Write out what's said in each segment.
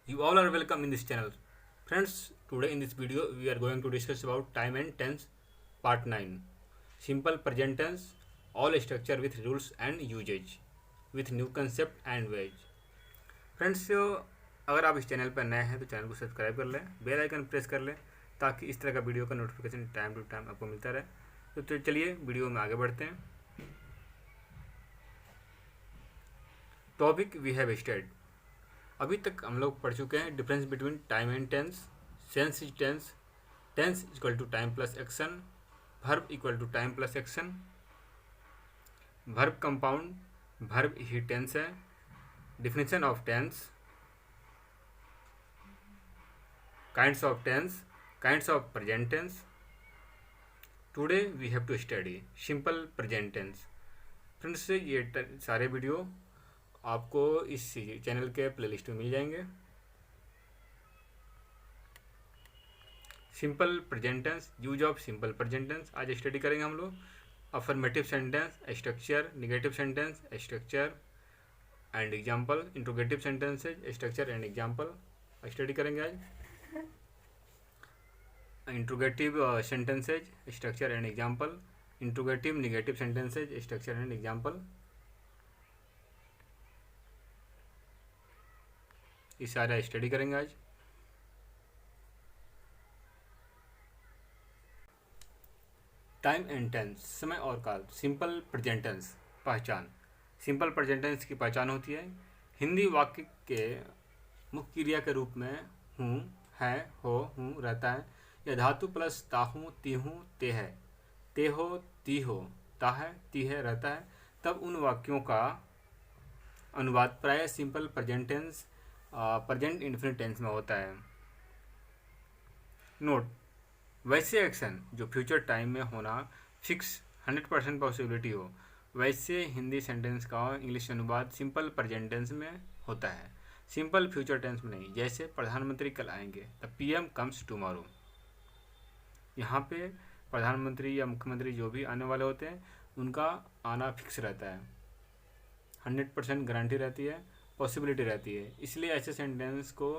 You all are welcome in this channel. Friends, today in this video we are going to discuss about time and tense part 9. Simple present tense, all structure with rules and usage, with new concept and ways. Friends, अगर आप इस channel पर नए हैं तो channel को subscribe कर लें, बेल आइकन प्रेस कर लें ताकि इस तरह का वीडियो का नोटिफिकेशन टाइम टू टाइम आपको मिलता रहे। तो चलिए वीडियो में आगे बढ़ते हैं। Topic we have studied. अभी तक हम लोग पढ़ चुके हैं difference between time and tense, sense is tense, tense equal to time plus action, verb equal to time plus action, verb compound, verb ही टेंस है, definition of tense, kinds of tense, kinds of present tense. Today we have to study simple present tense. Friends, ये सारे video आपको इस channel के playlist में मिल जाएंगे। Simple present tense, use of simple present tense आज स्टडी करेंगे हम लोग। Affirmative sentence, structure, negative sentence, structure and example, interrogative sentences, structure and example study करेंगे आज। Interrogative sentences, structure and example, interrogative negative sentences, structure and example, ये सारा study करेंगे आज। टाइम एंड टेंस, समय और काल। सिंपल प्रेजेंट टेंस पहचान। सिंपल प्रेजेंट टेंस की पहचान होती है हिंदी वाक्य के मुख्य क्रिया के रूप में हूँ, है, हो, हूँ रहता है या धातु प्लस ताहूँ, तीहूँ, ते है, ते हो, ती हो, ता है, ती है रहता है, तब उन वाक्यों का अनुवाद प्राय simple present tense present indefinite tense में होता है। नोट, वैसे एक्शन जो फ्यूचर टाइम में होना फिक्स 100% पॉसिबिलिटी हो, वैसे हिंदी सेंटेंस का इंग्लिश अनुवाद सिंपल प्रेजेंट टेंस में होता है, सिंपल फ्यूचर टेंस में नहीं। जैसे प्रधानमंत्री कल आएंगे, द पीएम कम्स टुमारो। यहाँ पे प्रधानमंत्री या मुख्यमंत्री जो भी आने वाले होते हैं उनका आना फिक्स रहता है, 100% गारंटी रहती है, पॉसिबिलिटी रहती है। इसलिए ऐसे सेंटेंस को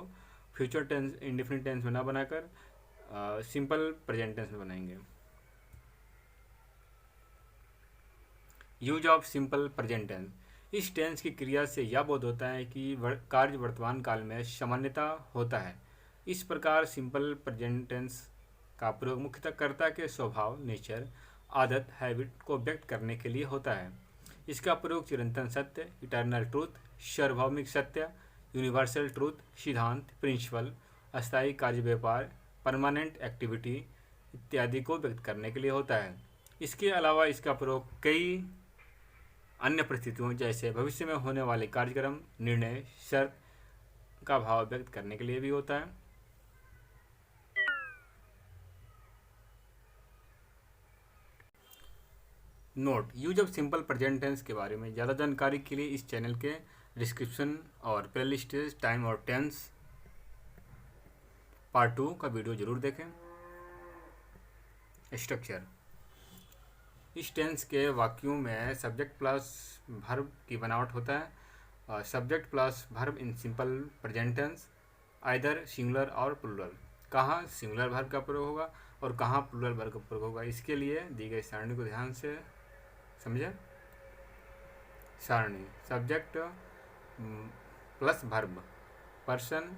फ्यूचर टेंस इंडेफिनिट टेंस में ना बनाकर सिंपल प्रेजेंट टेंस में बनाएंगे। Use of simple present tense, इस टेंस की क्रिया से यह बोध होता है कि कार्य वर्तमान काल में सामान्यता होता है। इस प्रकार सिंपल प्रेजेंट टेंस का प्रयोग मुख्यतः कर्ता के स्वभाव, नेचर, आदत, हैबिट को व्यक्त करने के लिए होता है। इसका प्रयोग चिरंतन सत्य, इटर्नल ट्रूथ, सार्वभौमिक सत्य, यूनिवर्सल ट्रूथ, सिद्धांत, प्रिंसिपल, अस्थायी कार्य व्यापार, परमानेंट एक्टिविटी इत्यादि को व्यक्त करने के लिए होता है। इसके अलावा इसका प्रयोग कई अन्य परिस्थितियों जैसे भविष्य में होने वाले कार्यक्रम, निर्णय, शर्त का भाव व्यक्त करने के लिए भी होता है। Note, use of simple present tense के बारे में ज़्यादा जानकारी के लिए इस चैनल के डिस्क्रिप्शन और प्लेलिस्ट टाइम और टेंस पार्ट 2 का वीडियो जरूर देखें। स्ट्रक्चर, इस टेंस के वाक्यों में सब्जेक्ट प्लस वर्ब की बनावट होता है। Subject plus verb in simple present tense, either singular और प्लूरल। कहाँ सिंगुलर वर्ब का प्रयोग होगा और कहाँ प्लूरल वर्ब का प्रयोग होगा, इसके लिए दी गई सारणी को ध्यान से समझें। सारणी, subject plus verb, person,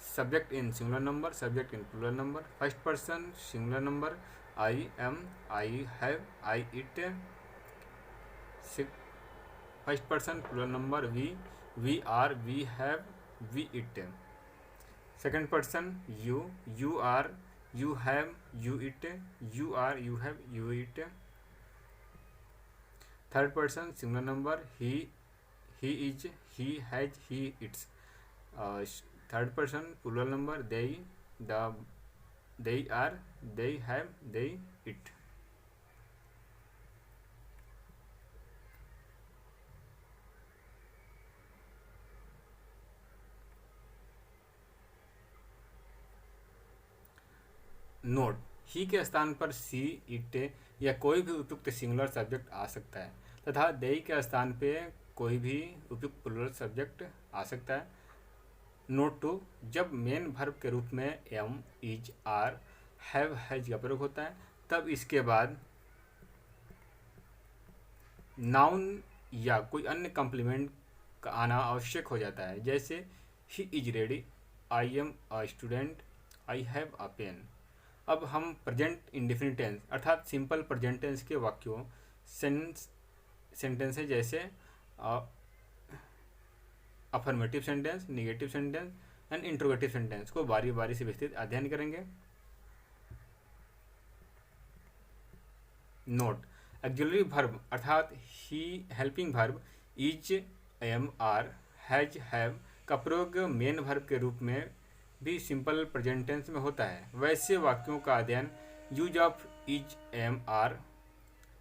subject in singular number, subject in plural number, first person singular number I am, I have, I eat, first person plural number we are, we have, we eat, second person you are, you have, you eat, you are, you have, you eat, third person singular number he is, he has, he eats, third person plural number they are, they have, they it। Note, ही के स्थान पर सी, it या कोई भी उपयुक्त singular subject आ सकता है तथा they के स्थान पे कोई भी उपयुक्त प्लूरल सब्जेक्ट आ सकता है। नोट टू, जब मेन वर्ब के रूप में am, is, are, have, has का प्रयोग होता है तब इसके बाद नाउन या कोई अन्य कॉम्प्लीमेंट का आना आवश्यक हो जाता है, जैसे he is ready, I am a student, I have a pen. अब हम प्रेजेंट इंडेफिनिट टेंस अर्थात सिंपल प्रेजेंट टेंस के वाक्यों सेंटेंस है, जैसे affirmative sentence, negative sentence and interrogative sentence को बारी बारी से विस्तृत अध्ययन करेंगे। नोट, ऑक्सिलरी वर्ब अर्थात ही helping verb is, am, are, has, have का प्रयोग मेन वर्ब के रूप में भी सिंपल प्रेजेंट टेंस में होता है। वैसे वाक्यों का अध्ययन use of is, am, are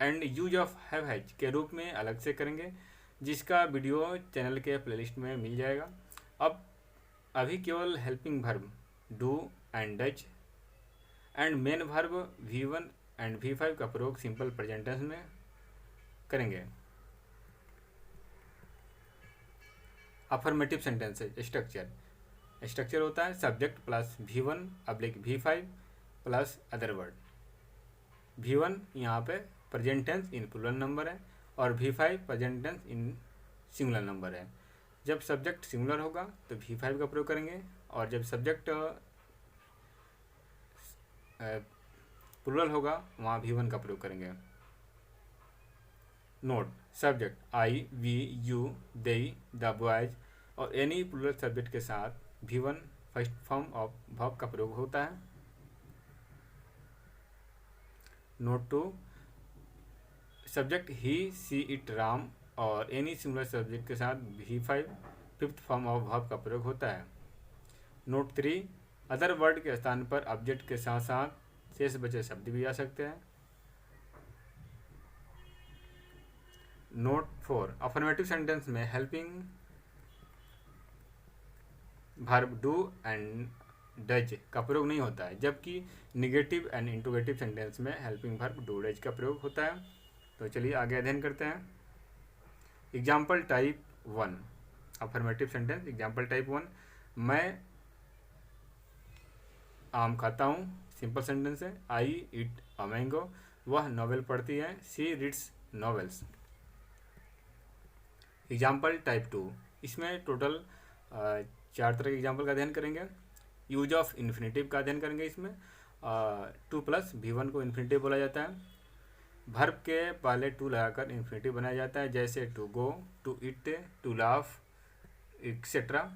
and use of have, has के रूप में अलग से करेंगे, जिसका वीडियो चैनल के प्लेलिस्ट में मिल जाएगा। अब अभी केवल helping verb do and does and main verb V1 and V5 का प्रयोग सिंपल प्रेजेंट टेंस में करेंगे। अफर्मेटिव सेंटेंस स्ट्रक्चर होता है सब्जेक्ट प्लस V1 अब्लिक V5 plus other word. V1 यहाँ पे present tense in plural number है और V5 present tense in singular number है। जब सब्जेक्ट सिंगुलर होगा तो V5 का प्रयोग करेंगे और जब सब्जेक्ट प्लूरल होगा वहाँ V1 का प्रयोग करेंगे। Note, subject I, we, you, they, the boys और एनी प्लूरल सब्जेक्ट के साथ V1 first form of verb का प्रयोग होता है। Note two, subject he, she, it, Ram और एनी सिंगुलर सब्जेक्ट के साथ V5 fifth form of verb का प्रयोग होता है। नोट थ्री, अदर वर्ड के स्थान पर ऑब्जेक्ट के साथ साथ शेष बचे शब्द भी आ सकते हैं। नोट फोर, अफर्मेटिव सेंटेंस में helping verb do and does का प्रयोग नहीं होता है, जबकि निगेटिव एंड इंट्रोगेटिव सेंटेंस में हेल्पिंग वर्ब डू डज का प्रयोग होता है। तो चलिए आगे अध्ययन करते हैं। Example type 1, affirmative sentence example type 1, मैं आम खाता हूँ, सिंपल सेंटेंस है। आई ईट अ मैंगो, वह नॉवेल पढ़ती है। सी रीड्स नॉवेल्स। एग्जाम्पल टाइप 2, इसमें टोटल 4 तरह के एग्जाम्पल का अध्ययन करेंगे। यूज ऑफ इन्फिनेटिव का अध्ययन करेंगे। इसमें 2 प्लस V1 को इन्फिनेटिव बोला जाता है। वर्ब के पहले टू लगाकर इन्फिनेटिव बनाया जाता है, जैसे to go, to eat, to laugh etcetera.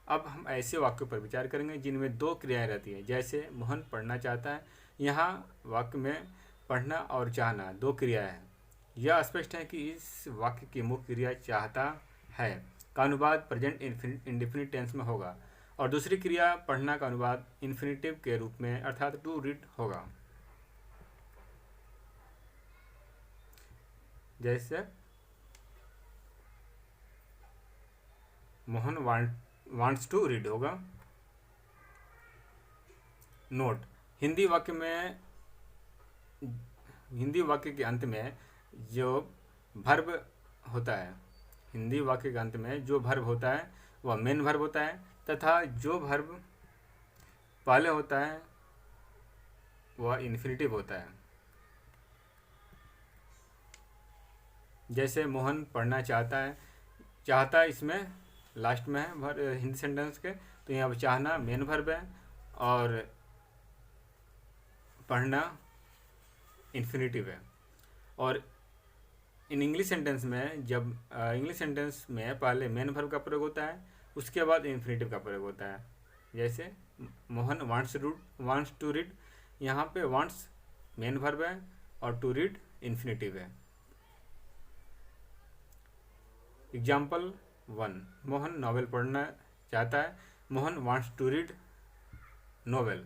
अब हम ऐसे वाक्यों पर विचार करेंगे जिनमें 2 क्रियाएं रहती हैं, जैसे मोहन पढ़ना चाहता है। यहाँ वाक्य में पढ़ना और चाहना 2 क्रियाएं हैं। यह स्पष्ट है कि इस वाक्य की मुख्य क्रिया चाहता है का अनुवाद प्रेजेंट इंडेफिनिट टेंस में होगा और दूसरी क्रिया पढ़ना का अनुवाद इन्फिनेटिव के रूप में अर्थात टू रीड होगा। जैसे मोहन वांट्स टू रीड होगा। नोट, हिंदी वाक्य के अंत में जो वर्ब होता है, हिंदी वाक्य के अंत में जो वर्ब होता है वह मेन वर्ब होता है तथा जो वर्ब पहले होता है वह इन्फिनेटिव होता है। जैसे मोहन पढ़ना चाहता है, चाहता इसमें लास्ट में है हिंदी सेंटेंस के, तो यहाँ पर चाहना मेन वर्ब है और पढ़ना इन्फिनेटिव है। और इन इंग्लिश सेंटेंस में जब इंग्लिश सेंटेंस में पहले मेन वर्ब का प्रयोग होता है उसके बाद इन्फिनेटिव का प्रयोग होता है। जैसे मोहन वांट्स टू रीड, यहाँ पे वांट्स मेन वर्ब है और टू रीड इन्फिनेटिव है। एग्जाम्पल 1, मोहन नॉवेल पढ़ना चाहता है। Mohan wants to read novel.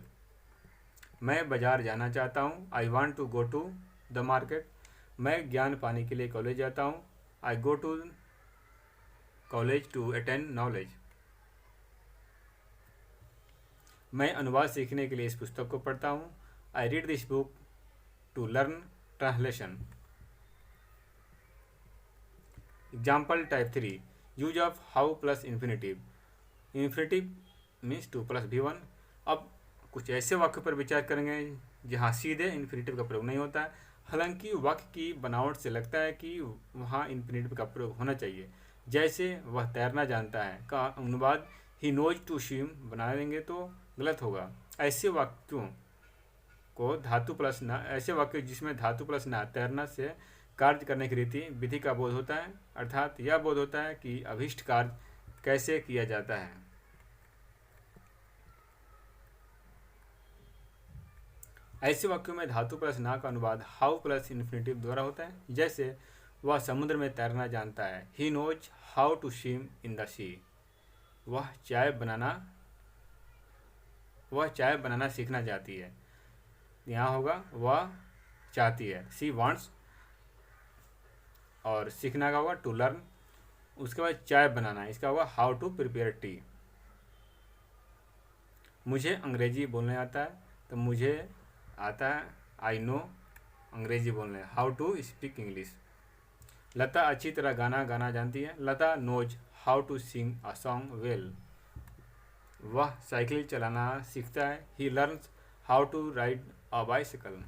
मैं बाजार जाना चाहता हूँ। I want to go to the market. मैं ज्ञान पाने के लिए कॉलेज जाता हूँ। I go to college to attend knowledge. मैं अनुवाद सीखने के लिए इस पुस्तक को पढ़ता हूँ। I read this book to learn translation. Example type 3, use of how plus infinitive. Infinitive means 2+V1। अब कुछ ऐसे वाक्यों पर विचार करेंगे जहाँ सीधे इन्फिनेटिव का प्रयोग नहीं होता है, हालांकि वाक्य की बनावट से लगता है कि वहाँ इन्फिनेटिव का प्रयोग होना चाहिए। जैसे वह तैरना जानता है का अनुवाद ही नोज टू स्विम बना देंगे तो गलत होगा। ऐसे वाक्यों को धातु प्लस न ऐसे वाक्य जिसमें धातु प्लस न तैरना से कार्य करने की रीति विधि का बोध होता है, अर्थात यह बोध होता है कि अभीष्ट कार्य कैसे किया जाता है। ऐसे वाक्यों में धातु प्लस ना का अनुवाद हाउ प्लस इन्फिनेटिव द्वारा होता है। जैसे वह समुद्र में तैरना जानता है, he knows how to swim in the sea. वह चाय बनाना सीखना चाहती है, यहाँ होगा वह चाहती है, सी वांट्स, और सीखना का होगा टू लर्न। उसके बाद चाय बनाना, इसका होगा हाउ टू प्रिपेयर टी। मुझे अंग्रेजी बोलने आता है, तो मुझे आता है आई नो अंग्रेजी बोलने, how to speak English. Lata अच्छी तरह गाना गाना जानती है, Lata knows how to sing a song well. वह साइकिल चलाना सीखता है, he learns how to ride a bicycle.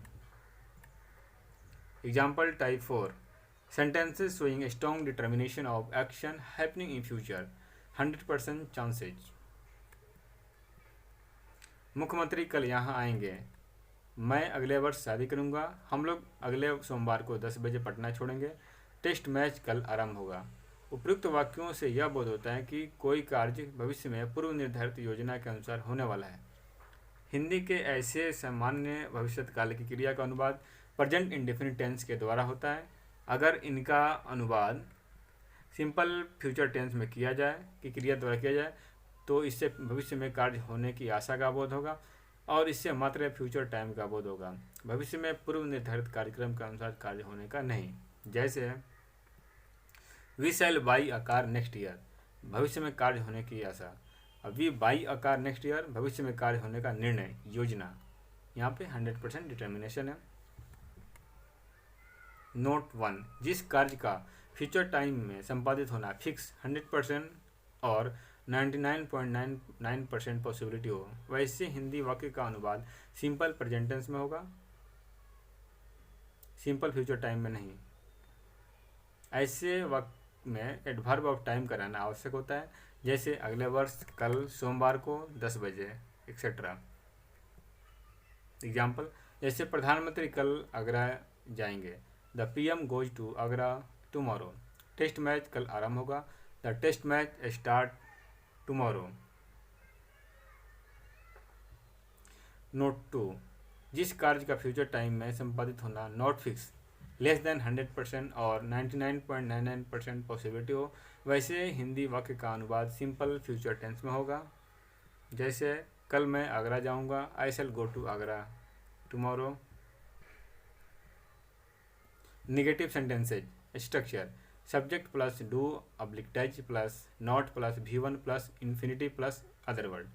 Example type 4 sentences showing a strong determination of action happening in future, 100% chances। मुख्यमंत्री कल यहाँ आएंगे, मैं अगले वर्ष शादी करूँगा, हम लोग अगले सोमवार को 10 बजे पटना छोड़ेंगे, टेस्ट मैच कल आरंभ होगा। उपयुक्त वाक्यों से यह बोध होता है कि कोई कार्य भविष्य में पूर्व निर्धारित योजना के अनुसार होने वाला है। हिंदी के ऐसे सामान्य भविष्यकाल की क्रिया का अनुवाद प्रेजेंट इंडेफिनिट टेंस के द्वारा होता है। अगर इनका अनुवाद सिंपल फ्यूचर टेंस में किया जाए कि क्रिया द्वारा किया जाए तो इससे भविष्य में कार्य होने की आशा का बोध होगा और इससे मात्र फ्यूचर टाइम का बोध होगा, भविष्य में पूर्व निर्धारित कार्यक्रम के अनुसार कार्य होने का नहीं। जैसे we shall buy a car next year, भविष्य में कार्य होने की आशा। अब we buy a car next year, भविष्य में कार्य होने का निर्णय, योजना। यहाँ पे 100% डिटर्मिनेशन है। नोट 1, जिस कार्य का फ्यूचर टाइम में संपादित होना फिक्स 100% और 99.99% पॉसिबिलिटी हो, वैसे हिंदी वाक्य का अनुवाद सिंपल प्रेजेंट टेंस में होगा, सिंपल फ्यूचर टाइम में नहीं। ऐसे वाक्य में एडवर्ब ऑफ टाइम कराना आवश्यक होता है, जैसे अगले वर्ष, कल, सोमवार को 10 बजे एक्सेट्रा। एग्जाम्पल, जैसे प्रधानमंत्री कल आगरा जाएंगे, the PM goes to Agra tomorrow. Test match कल आरंभ होगा, the test match start tomorrow. Note 2, जिस कार्य का फ्यूचर टाइम में संपादित होना नॉट फिक्स, लेस देन 100% और 99.99% पॉसिबिलिटी हो, वैसे हिंदी वाक्य का अनुवाद सिंपल फ्यूचर टेंस में होगा। जैसे कल मैं आगरा जाऊंगा, I shall go to Agra tomorrow. Negative sentences structure, subject plus do / plus not plus V1 plus infinity plus other word,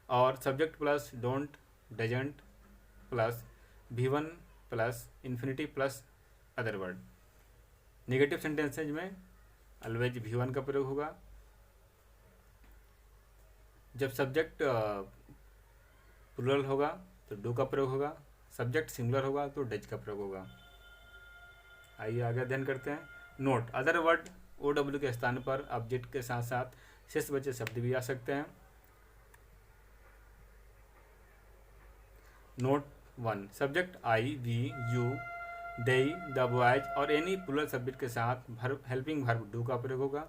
और subject plus don't doesn't plus V1 plus infinity plus other word. Negative sentences में always V1 का प्रयोग होगा। जब subject plural होगा तो do का प्रयोग होगा, सब्जेक्ट सिंगुलर होगा तो डज का प्रयोग होगा। आइए आगे अध्ययन करते हैं। नोट, अदर वर्ड OW के स्थान पर ऑब्जेक्ट के साथ साथ शेष बचे शब्द भी आ सकते हैं। Note 1, subject I, we, you, they, the boys और एनी प्लूरल सब्जेक्ट के साथ हेल्पिंग वर्ब डू का प्रयोग होगा।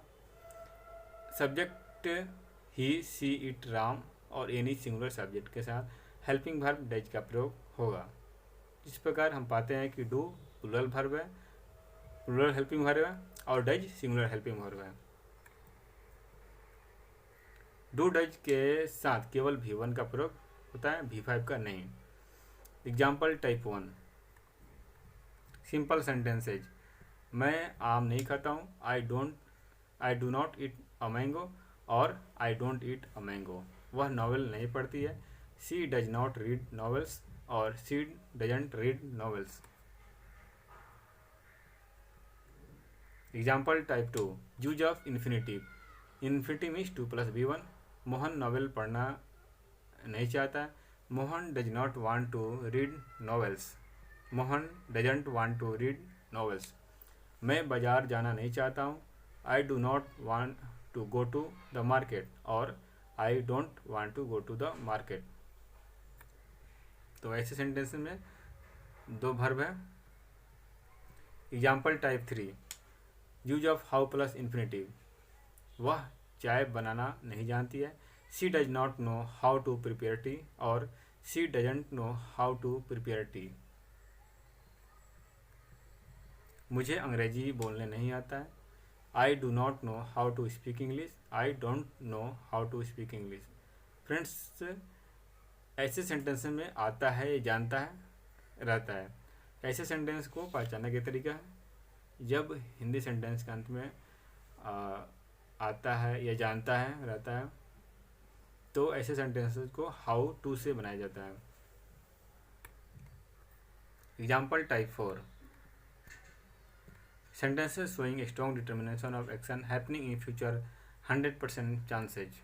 Subject he, she, it, Ram और एनी सिंगुलर सब्जेक्ट के साथ हेल्पिंग वर्ब डज का प्रयोग होगा। इस प्रकार हम पाते हैं कि डू प्लूरल वर्ब है, प्लूरल हेल्पिंग वर्ब है, और डज सिंगुलर हेल्पिंग वर्ब है। डू डज के साथ केवल V1 का प्रयोग होता है, V5 का नहीं। एग्जाम्पल टाइप 1, सिंपल सेंटेंसेज, मैं आम नहीं खाता हूँ, I do not eat a mango, और I don't eat a mango. वह नॉवेल नहीं पढ़ती है, she does not read novels, और she doesn't read novels. Example type 2, use of infinitive, infinity means 2 + V1। Mohan novel पढ़ना नहीं चाहता है। Mohan does not want to read novels. Mohan doesn't want to read novels. मैं बाजार जाना नहीं चाहता हूँ। I do not want to go to the market और I don't want to go to the market. तो ऐसे सेंटेंस में दो वर्ब है। Example type 3, use of how plus infinitive. वह चाय बनाना नहीं जानती है। She does not know how to prepare tea और she doesn't know how to prepare tea. मुझे अंग्रेजी बोलने नहीं आता है। I do not know how to speak English. I don't know how to speak English. Friends, ऐसे sentence में आता है या जानता है रहता है। ऐसे सेंटेंस को पहचानने का तरीका है, जब हिंदी सेंटेंस के अंत में आता है या जानता है रहता है तो ऐसे सेंटेंसेस को हाउ टू से बनाया जाता है। Example type 4, sentences showing a strong determination of action happening in future 100% chances.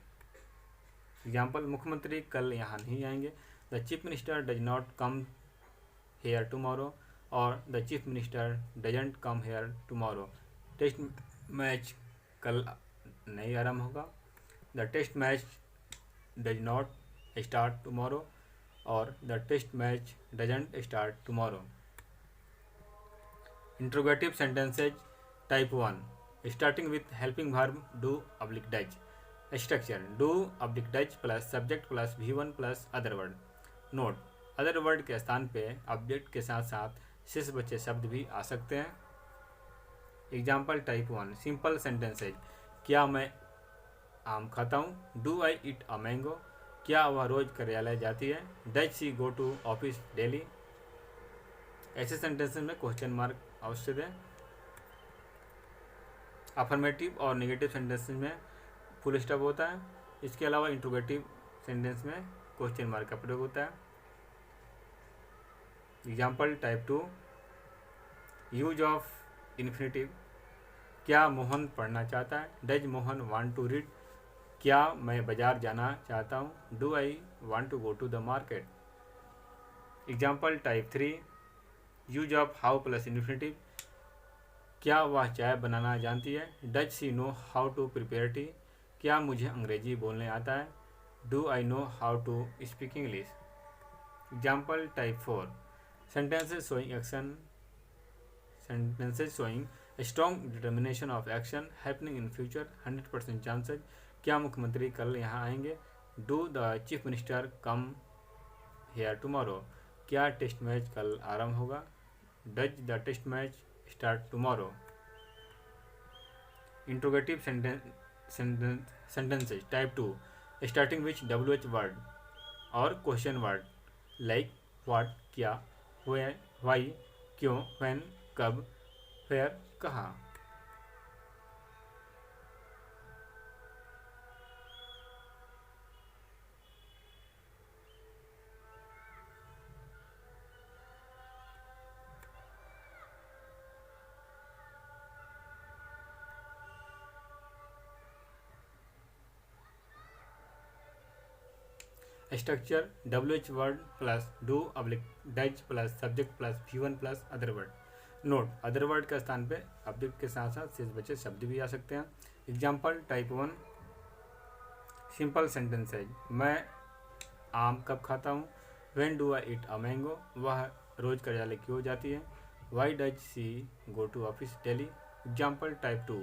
Example, मुख्यमंत्री कल यहाँ नहीं आएंगे। The chief minister does not come here tomorrow और the chief minister doesn't come here tomorrow. Test match कल नहीं आरंभ होगा। The test match does not start tomorrow और the test match doesn't start tomorrow. Interrogative sentences type 1, starting with helping verb do oblique does. Structure: do oblique does plus subject plus V1 plus other word. Note: other word के स्थान पे object के साथ साथ शेष बचे शब्द भी आ सकते हैं। Example type 1, simple sentences. क्या मैं आम खाता हूँ। Do I eat a mango. क्या वह रोज कार्यालय जाती है। Does she go to office daily. ऐसे सेंटेंसेस में क्वेश्चन मार्क अवश्य दें। अफर्मेटिव और नेगेटिव सेंटेंसेस में फुल स्टॉप होता है। इसके अलावा इंट्रोगेटिव सेंटेंस में क्वेश्चन मार्क का प्रयोग होता है। Example type 2, use of infinitive. क्या मोहन पढ़ना चाहता है। Does Mohan want to read. क्या मैं बाजार जाना चाहता हूँ। Do I want to go to the market. Example type 3, use of how plus infinitive. क्या वह चाय बनाना जानती है। Does she know how to prepare tea. क्या मुझे अंग्रेजी बोलने आता है। Do I know how to speak English. Example type 4, sentences showing action. Sentences showing strong determination of action happening in future 100% chances. क्या मुख्यमंत्री कल यहाँ आएंगे। Do the chief minister come here tomorrow. क्या टेस्ट मैच कल आरंभ होगा। Does the test match start tomorrow. Interrogative sentences type 2, starting which WH word और क्वेश्चन वर्ड लाइक व्हाट, क्या, व्हेयर, व्हाई, क्यों, व्हेन, कब, वेयर, कहाँ। Structure: WH word plus do oblique does plus subject plus V1 plus other word. Note: other word के स्थान पे object के साथ साथ शेष बचे शब्द भी आ सकते हैं। एग्जाम्पल टाइप 1, सिंपल सेंटेंस है। मैं आम कब खाता हूँ। When do I eat a mango. वह रोज कार्यालय क्यों जाती है। Why does she go to office daily. Example type 2,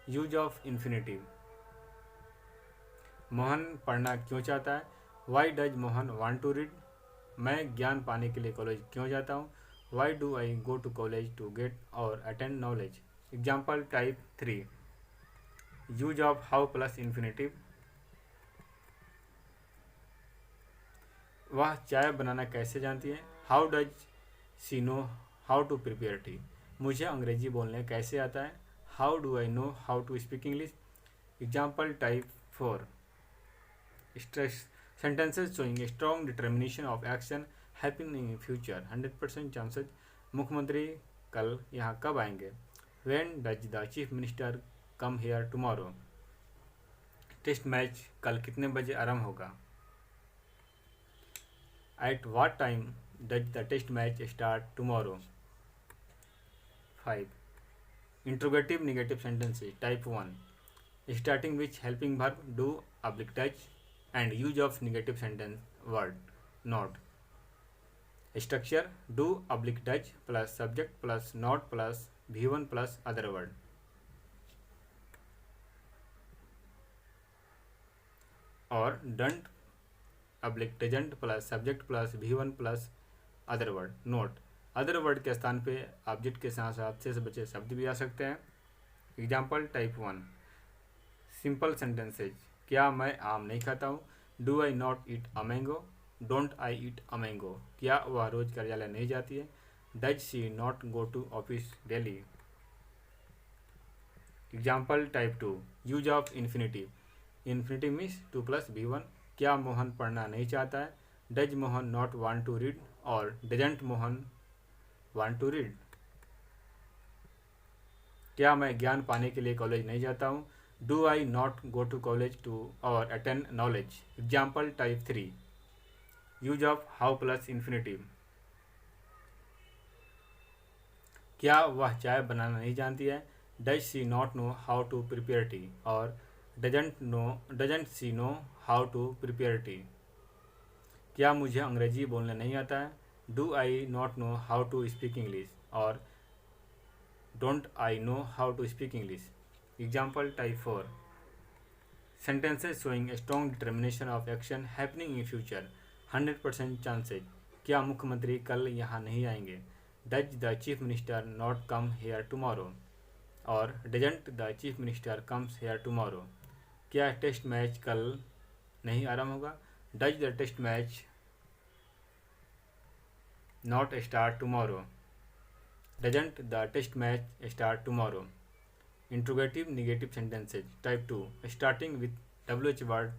use of infinitive. मोहन पढ़ना क्यों चाहता है। Why does Mohan want to read. मैं ज्ञान पाने के लिए कॉलेज क्यों जाता हूँ। Why do I go to college to get और attend knowledge. Example type 3, use of how plus infinitive. वह चाय बनाना कैसे जानती है। How does she know how to prepare tea. मुझे अंग्रेजी बोलने कैसे आता है। How do I know how to speak English. Example type 4, stress sentences showing a strong determination of action happening in future 100% chances। मुख्यमंत्री कल यहाँ कब आएंगे। When does the chief minister come here tomorrow। Test match कल कितने बजे आरंभ होगा। At what time does the test match start tomorrow? 5. Interrogative negative sentences. Type 1. Starting with helping verb do oblique touch and use of negative sentence word not. Structure do oblique touch plus subject plus not plus V1 plus other word. और don't oblique doesn't plus subject plus V1 plus other word not. Other word के स्थान पे object के साथ साथ से बचे शब्द भी आ सकते हैं. Example type 1. Simple sentences. क्या मैं आम नहीं खाता हूँ? Do I not eat a mango? Don't I eat a mango? क्या वह रोज कार्यालय नहीं जाती है? Does she not go to office daily? Example type 2. Use of infinitive. Infinitive means 2 plus V1. क्या मोहन पढ़ना नहीं चाहता है? Does Mohan not want to read और doesn't Mohan want to read? क्या मैं ज्ञान पाने के लिए कॉलेज नहीं जाता हूँ? Do I not go to college to और attend knowledge? Example type 3. Use of how plus infinitive. क्या वह चाय बनाना नहीं जानती है? Does she not know how to prepare tea और doesn't she know how to prepare tea? क्या मुझे अंग्रेजी बोलना नहीं आता है? Do I not know how to speak English और don't I know how to speak English? Example type 4. Sentences showing strong determination of action happening in future. 100% chances. क्या मुख्यमंत्री कल यहाँ नहीं आएंगे? Does the chief minister not come here tomorrow और doesn't the chief minister comes here tomorrow? क्या test match कल नहीं आरंभ होगा? Does the test match not start tomorrow? Doesn't the test match start tomorrow? Interrogative negative sentences. Type 2. Starting with WH word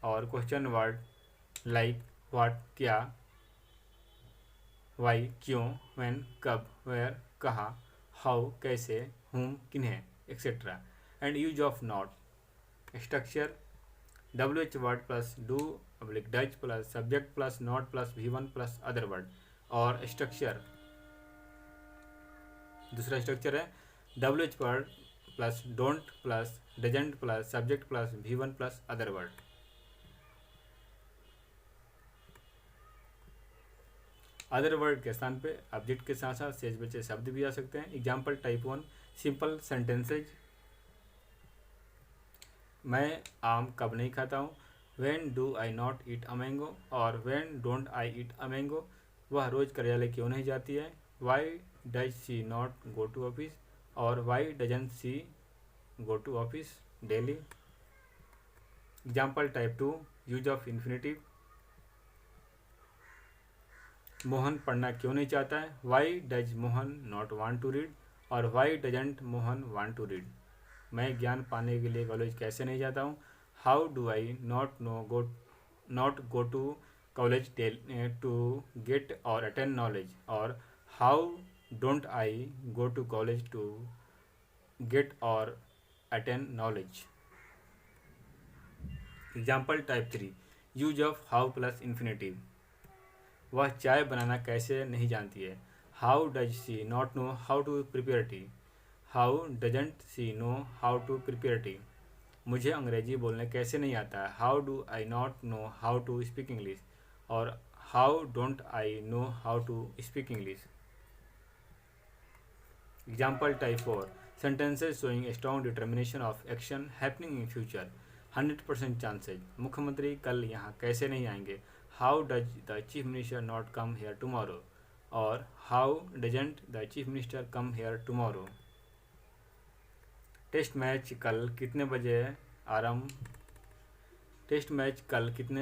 और question word like what क्या, Y क्यों, when कब, where कहाँ, हाउ कैसे, हुम किन्हें, etcetera. And use of not. Structure WH word plus do oblique does plus subject plus not plus V1 plus other word. और structure दूसरा स्ट्रक्चर है WH word plus don't plus doesn't plus subject plus V1 plus other word. Other word के स्थान पे object के साथ साथ शेष बचे शब्द भी आ सकते हैं. Example type 1. Simple sentences. मैं आम कब नहीं खाता हूँ? When do I not eat a mango और when don't I eat a mango? वह रोज कार्यालय क्यों नहीं जाती है? Why does she not go to office और why doesn't she go to office daily? Example type 2. Use of infinitive. Mohan पढ़ना क्यों नहीं चाहता है? Why does Mohan not want to read और why doesn't Mohan want to read? मैं ज्ञान पाने के लिए कॉलेज कैसे नहीं जाता हूँ? How do I not go to college to get और अटेंड नॉलेज और how don't I go to college to get और attend knowledge? Example type 3. Use of how plus infinitive. वह चाय बनाना कैसे नहीं जानती है? How does she not know how to prepare tea? How doesn't she know how to prepare tea? मुझे अंग्रेजी बोलने कैसे नहीं आता है? How do I not know how to speak English और how don't I know how to speak English? Example type 4. Sentences showing strong determination of action happening in future. 100% chances. मुख्यमंत्री कल यहाँ कैसे नहीं आएंगे? How does the chief minister not come here tomorrow और how doesn't the chief minister come here tomorrow? Test match कल कितने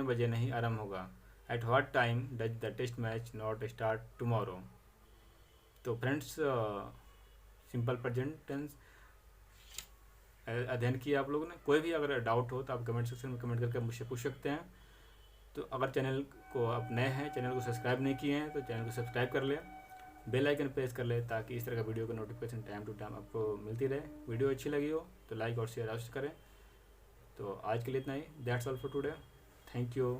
बजे नहीं आरंभ होगा? At what time does the test match not start tomorrow? तो फ्रेंड्स, सिंपल प्रेजेंट टेंस अध्ययन किया आप लोगों ने. कोई भी अगर डाउट हो तो आप कमेंट सेक्शन में कमेंट करके मुझसे पूछ सकते हैं. तो अगर चैनल को आप नए हैं, चैनल को सब्सक्राइब नहीं किए हैं तो चैनल को सब्सक्राइब कर लें, बेल आइकन प्रेस कर लें ताकि इस तरह का वीडियो का नोटिफिकेशन टाइम टू टाइम आपको मिलती रहे. वीडियो अच्छी लगी हो तो लाइक और शेयर अवश्य करें. तो आज के लिए इतना ही. That's all for today. Thank you.